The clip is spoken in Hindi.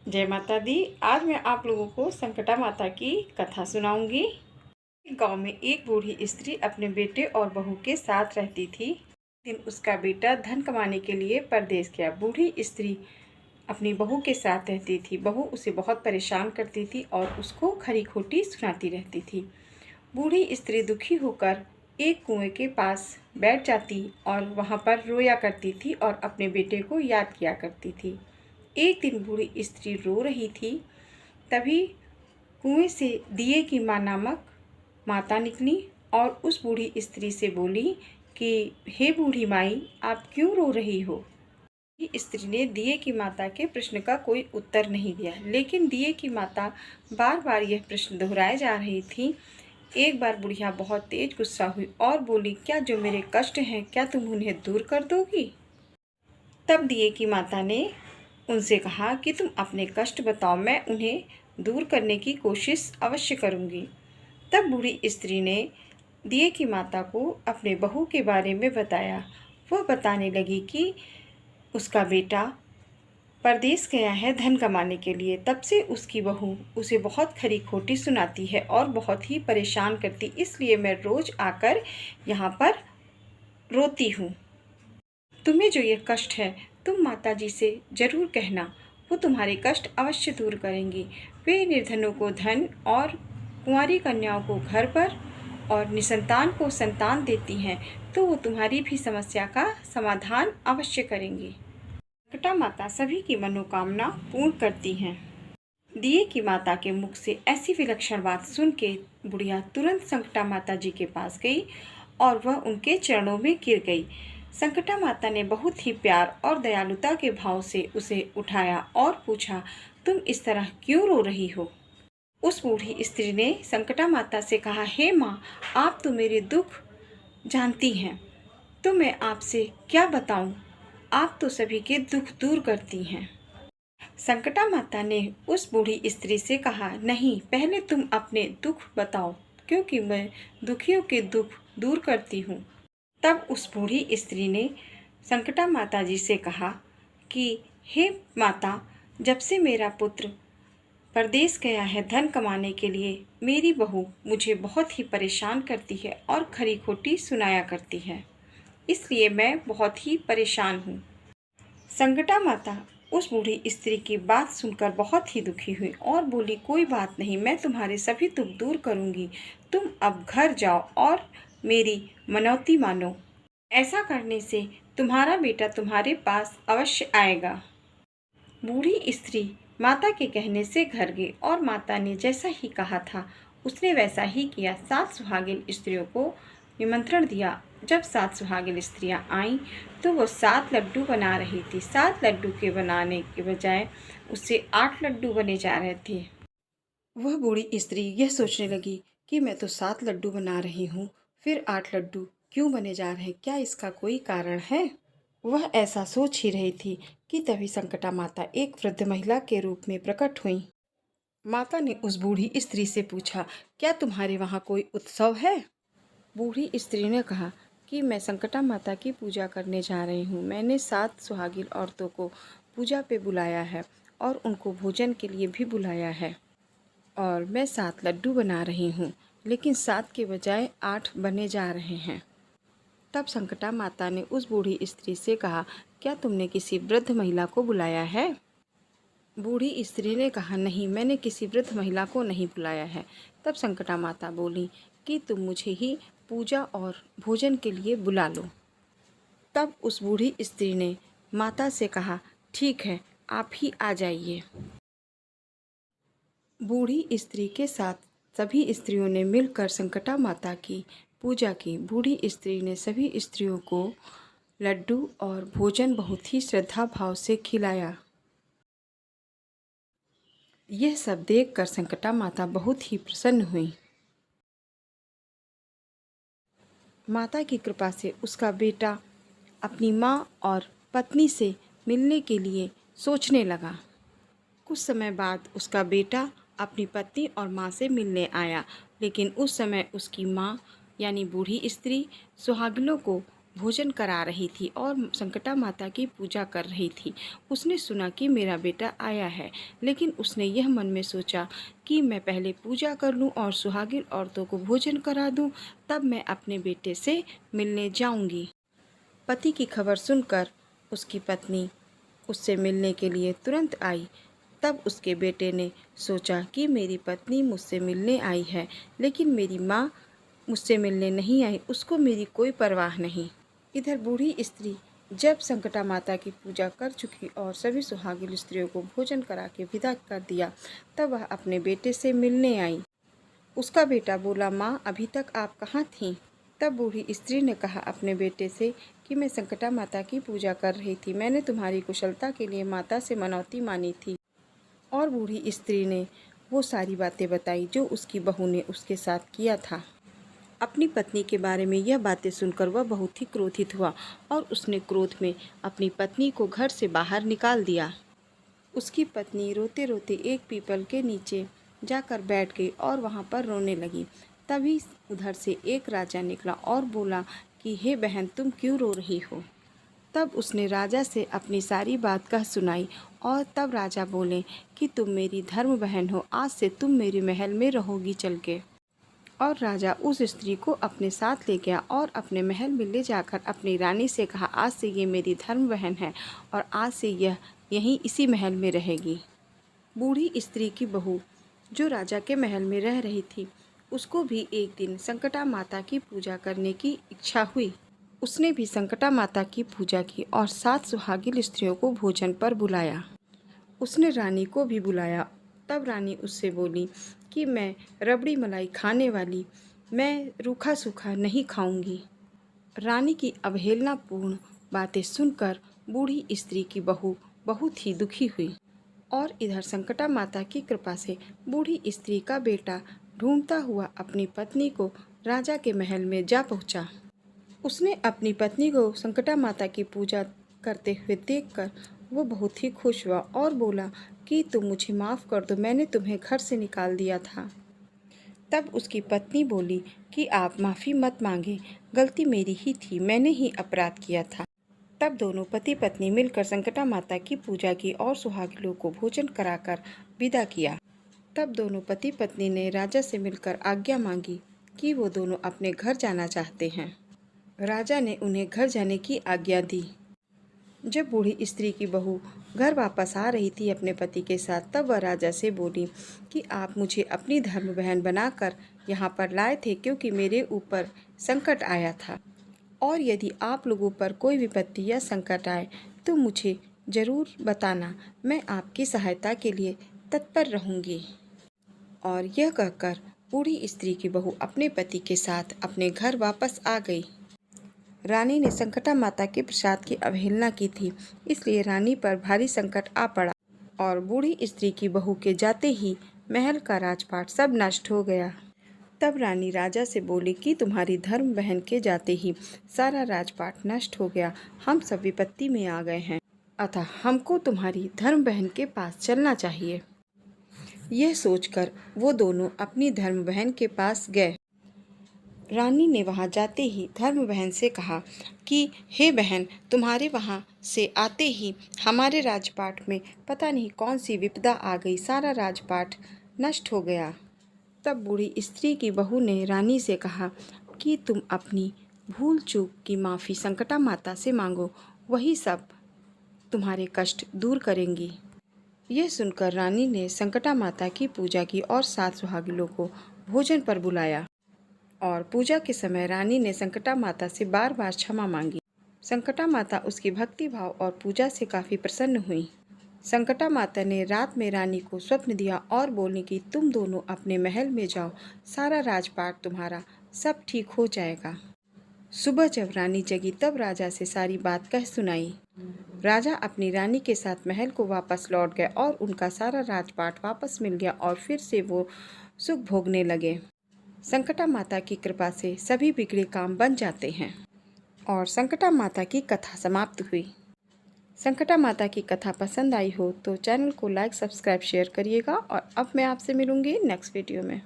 जय माता दी। आज मैं आप लोगों को संकटा माता की कथा सुनाऊंगी। एक गांव में एक बूढ़ी स्त्री अपने बेटे और बहू के साथ रहती थी। एक दिन उसका बेटा धन कमाने के लिए परदेश गया। बूढ़ी स्त्री अपनी बहू के साथ रहती थी। बहू उसे बहुत परेशान करती थी और उसको खरी खोटी सुनाती रहती थी। बूढ़ी स्त्री दुखी होकर एक कुएं के पास बैठ जाती और वहां पर रोया करती थी और अपने बेटे को याद किया करती थी। एक दिन बूढ़ी स्त्री रो रही थी, तभी कुएं से दिए की माँ नामक माता निकली और उस बूढ़ी स्त्री से बोली कि हे बूढ़ी माई, आप क्यों रो रही हो। बूढ़ी स्त्री ने दिए की माता के प्रश्न का कोई उत्तर नहीं दिया, लेकिन दिए की माता बार बार यह प्रश्न दोहराए जा रही थी। एक बार बुढ़िया बहुत तेज गुस्सा हुई और बोली, क्या जो मेरे कष्ट हैं, क्या तुम उन्हें दूर कर दोगी। तब दिए की माता ने उनसे कहा कि तुम अपने कष्ट बताओ, मैं उन्हें दूर करने की कोशिश अवश्य करूंगी। तब बूढ़ी स्त्री ने दिए की माता को अपने बहू के बारे में बताया। वह बताने लगी कि उसका बेटा परदेश गया है धन कमाने के लिए। तब से उसकी बहू उसे बहुत खरी खोटी सुनाती है और बहुत ही परेशान करती, इसलिए मैं रोज आकर यहाँ पर रोती हूँ। तुम्हें जो ये कष्ट है, तुम माताजी से जरूर कहना, वो तुम्हारे कष्ट अवश्य दूर करेंगी। वे निर्धनों को धन और कुंवारी कन्याओं को घर पर और निसंतान को संतान देती हैं, तो वो तुम्हारी भी समस्या का समाधान अवश्य करेंगी। संकटा माता सभी की मनोकामना पूर्ण करती हैं। दिए की माता के मुख से ऐसी विलक्षण बात सुन के बुढ़िया तुरंत संकटा माता जी के पास गई और वह उनके चरणों में गिर गई। संकटा माता ने बहुत ही प्यार और दयालुता के भाव से उसे उठाया और पूछा, तुम इस तरह क्यों रो रही हो। उस बूढ़ी स्त्री ने संकटा माता से कहा, हे माँ, आप तो मेरे दुख जानती हैं, तो मैं आपसे क्या बताऊं, आप तो सभी के दुख दूर करती हैं। संकटा माता ने उस बूढ़ी स्त्री से कहा, नहीं, पहले तुम अपने दुख बताओ, क्योंकि मैं दुखियों के दुख दूर करती हूँ। तब उस बूढ़ी स्त्री ने संकटा माता जी से कहा कि हे माता, जब से मेरा पुत्र परदेश गया है धन कमाने के लिए, मेरी बहू मुझे बहुत ही परेशान करती है और खरी खोटी सुनाया करती है, इसलिए मैं बहुत ही परेशान हूँ। संकटा माता उस बूढ़ी स्त्री की बात सुनकर बहुत ही दुखी हुई और बोली, कोई बात नहीं, मैं तुम्हारे सभी दुख दूर करूंगी। तुम अब घर जाओ और मेरी मनौती मानो। ऐसा करने से तुम्हारा बेटा तुम्हारे पास अवश्य आएगा। बूढ़ी स्त्री माता के कहने से घर गई और माता ने जैसा ही कहा था उसने वैसा ही किया। 7 सुहागिन स्त्रियों को निमंत्रण दिया। जब 7 सुहागिन स्त्रियां आईं तो वो 7 लड्डू बना रही थी। 7 लड्डू के बनाने के बजाय उससे 8 लड्डू बने जा रहे थे। वह बूढ़ी स्त्री यह सोचने लगी कि मैं तो 7 लड्डू बना रही हूँ, फिर 8 लड्डू क्यों बने जा रहे हैं, क्या इसका कोई कारण है। वह ऐसा सोच ही रही थी कि तभी संकटा माता एक वृद्ध महिला के रूप में प्रकट हुई। माता ने उस बूढ़ी स्त्री से पूछा, क्या तुम्हारे वहाँ कोई उत्सव है। बूढ़ी स्त्री ने कहा कि मैं संकटा माता की पूजा करने जा रही हूँ। मैंने 7 सुहागिन औरतों को पूजा पे बुलाया है और उनको भोजन के लिए भी बुलाया है और मैं 7 लड्डू बना रही हूँ, लेकिन 7 के बजाय 8 बने जा रहे हैं। तब संकटा माता ने उस बूढ़ी स्त्री से कहा, क्या तुमने किसी वृद्ध महिला को बुलाया है। बूढ़ी स्त्री ने कहा, नहीं, मैंने किसी वृद्ध महिला को नहीं बुलाया है। तब संकटा माता बोली कि तुम मुझे ही पूजा और भोजन के लिए बुला लो। तब उस बूढ़ी स्त्री ने माता से कहा, ठीक है, आप ही आ जाइए। बूढ़ी स्त्री के साथ सभी स्त्रियों ने मिलकर संकटा माता की पूजा की। बूढ़ी स्त्री ने सभी स्त्रियों को लड्डू और भोजन बहुत ही श्रद्धा भाव से खिलाया। यह सब देखकर संकटा माता बहुत ही प्रसन्न हुई। माता की कृपा से उसका बेटा अपनी माँ और पत्नी से मिलने के लिए सोचने लगा। कुछ समय बाद उसका बेटा अपनी पत्नी और माँ से मिलने आया, लेकिन उस समय उसकी माँ यानी बूढ़ी स्त्री सुहागिनों को भोजन करा रही थी और संकटा माता की पूजा कर रही थी। उसने सुना कि मेरा बेटा आया है, लेकिन उसने यह मन में सोचा कि मैं पहले पूजा कर लूं और सुहागिन औरतों को भोजन करा दूं, तब मैं अपने बेटे से मिलने जाऊंगी। पति की खबर सुनकर उसकी पत्नी उससे मिलने के लिए तुरंत आई। तब उसके बेटे ने सोचा कि मेरी पत्नी मुझसे मिलने आई है, लेकिन मेरी माँ मुझसे मिलने नहीं आई, उसको मेरी कोई परवाह नहीं। इधर बूढ़ी स्त्री जब संकटा माता की पूजा कर चुकी और सभी सुहागिन स्त्रियों को भोजन करा के विदा कर दिया, तब वह अपने बेटे से मिलने आई। उसका बेटा बोला, माँ अभी तक आप कहाँ थीं? तब बूढ़ी स्त्री ने कहा अपने बेटे से कि मैं संकटा माता की पूजा कर रही थी, मैंने तुम्हारी कुशलता के लिए माता से मनौती मानी थी। और बूढ़ी स्त्री ने वो सारी बातें बताई जो उसकी बहू ने उसके साथ किया था। अपनी पत्नी के बारे में यह बातें सुनकर वह बहुत ही क्रोधित हुआ और उसने क्रोध में अपनी पत्नी को घर से बाहर निकाल दिया। उसकी पत्नी रोते रोते एक पीपल के नीचे जाकर बैठ गई और वहाँ पर रोने लगी। तभी उधर से एक राजा निकला और बोला कि हे बहन, तुम क्यों रो रही हो? तब उसने राजा से अपनी सारी बात कह सुनाई और तब राजा बोले कि तुम मेरी धर्म बहन हो, आज से तुम मेरे महल में रहोगी चल के। और राजा उस स्त्री को अपने साथ ले गया और अपने महल में ले जाकर अपनी रानी से कहा, आज से ये मेरी धर्म बहन है और आज से यह यहीं इसी महल में रहेगी। बूढ़ी स्त्री की बहू जो राजा के महल में रह रही थी, उसको भी एक दिन संकटा माता की पूजा करने की इच्छा हुई। उसने भी संकटा माता की पूजा की और 7 सुहागिन स्त्रियों को भोजन पर बुलाया। उसने रानी को भी बुलाया। तब रानी उससे बोली कि मैं रबड़ी मलाई खाने वाली, मैं रूखा सूखा नहीं खाऊंगी। रानी की अवहेलनापूर्ण बातें सुनकर बूढ़ी स्त्री की बहू बहुत ही दुखी हुई। और इधर संकटा माता की कृपा से बूढ़ी स्त्री का बेटा ढूंढता हुआ अपनी पत्नी को राजा के महल में जा पहुंचा। उसने अपनी पत्नी को संकटा माता की पूजा करते हुए देखकर वो बहुत ही खुश हुआ और बोला कि तुम मुझे माफ़ कर दो, मैंने तुम्हें घर से निकाल दिया था। तब उसकी पत्नी बोली कि आप माफ़ी मत मांगे, गलती मेरी ही थी, मैंने ही अपराध किया था। तब दोनों पति पत्नी मिलकर संकटा माता की पूजा की और सुहागिनों को भोजन कराकर विदा किया। तब दोनों पति पत्नी ने राजा से मिलकर आज्ञा मांगी कि वो दोनों अपने घर जाना चाहते हैं। राजा ने उन्हें घर जाने की आज्ञा दी। जब बूढ़ी स्त्री की बहू घर वापस आ रही थी अपने पति के साथ, तब वह राजा से बोली कि आप मुझे अपनी धर्म बहन बनाकर यहाँ पर लाए थे क्योंकि मेरे ऊपर संकट आया था, और यदि आप लोगों पर कोई विपत्ति या संकट आए तो मुझे ज़रूर बताना, मैं आपकी सहायता के लिए तत्पर रहूँगी। और यह कहकर बूढ़ी स्त्री की बहू अपने पति के साथ अपने घर वापस आ गई। रानी ने संकटा माता के प्रसाद की अवहेलना की थी, इसलिए रानी पर भारी संकट आ पड़ा और बूढ़ी स्त्री की बहू के जाते ही महल का राजपाट सब नष्ट हो गया। तब रानी राजा से बोली कि तुम्हारी धर्म बहन के जाते ही सारा राजपाट नष्ट हो गया, हम सब विपत्ति में आ गए हैं, अतः हमको तुम्हारी धर्म बहन के पास चलना चाहिए। यह सोचकर वो दोनों अपनी धर्म बहन के पास गए। रानी ने वहां जाते ही धर्म बहन से कहा कि हे बहन, तुम्हारे वहां से आते ही हमारे राजपाट में पता नहीं कौन सी विपदा आ गई, सारा राजपाट नष्ट हो गया। तब बूढ़ी स्त्री की बहू ने रानी से कहा कि तुम अपनी भूल चूक की माफ़ी संकटा माता से मांगो, वही सब तुम्हारे कष्ट दूर करेंगी। यह सुनकर रानी ने संकटा माता की पूजा की और 7 सुहागिनों को भोजन पर बुलाया। और पूजा के समय रानी ने संकटा माता से बार बार क्षमा मांगी। संकटा माता उसकी भक्ति भाव और पूजा से काफ़ी प्रसन्न हुई। संकटा माता ने रात में रानी को स्वप्न दिया और बोली कि तुम दोनों अपने महल में जाओ, सारा राजपाट तुम्हारा सब ठीक हो जाएगा। सुबह जब रानी जगी तब राजा से सारी बात कह सुनाई। राजा अपनी रानी के साथ महल को वापस लौट गए और उनका सारा राजपाट वापस मिल गया और फिर से वो सुख भोगने लगे। संकटा माता की कृपा से सभी बिगड़े काम बन जाते हैं। और संकटा माता की कथा समाप्त हुई। संकटा माता की कथा पसंद आई हो तो चैनल को लाइक, सब्सक्राइब, शेयर करिएगा। और अब मैं आपसे मिलूंगी नेक्स्ट वीडियो में।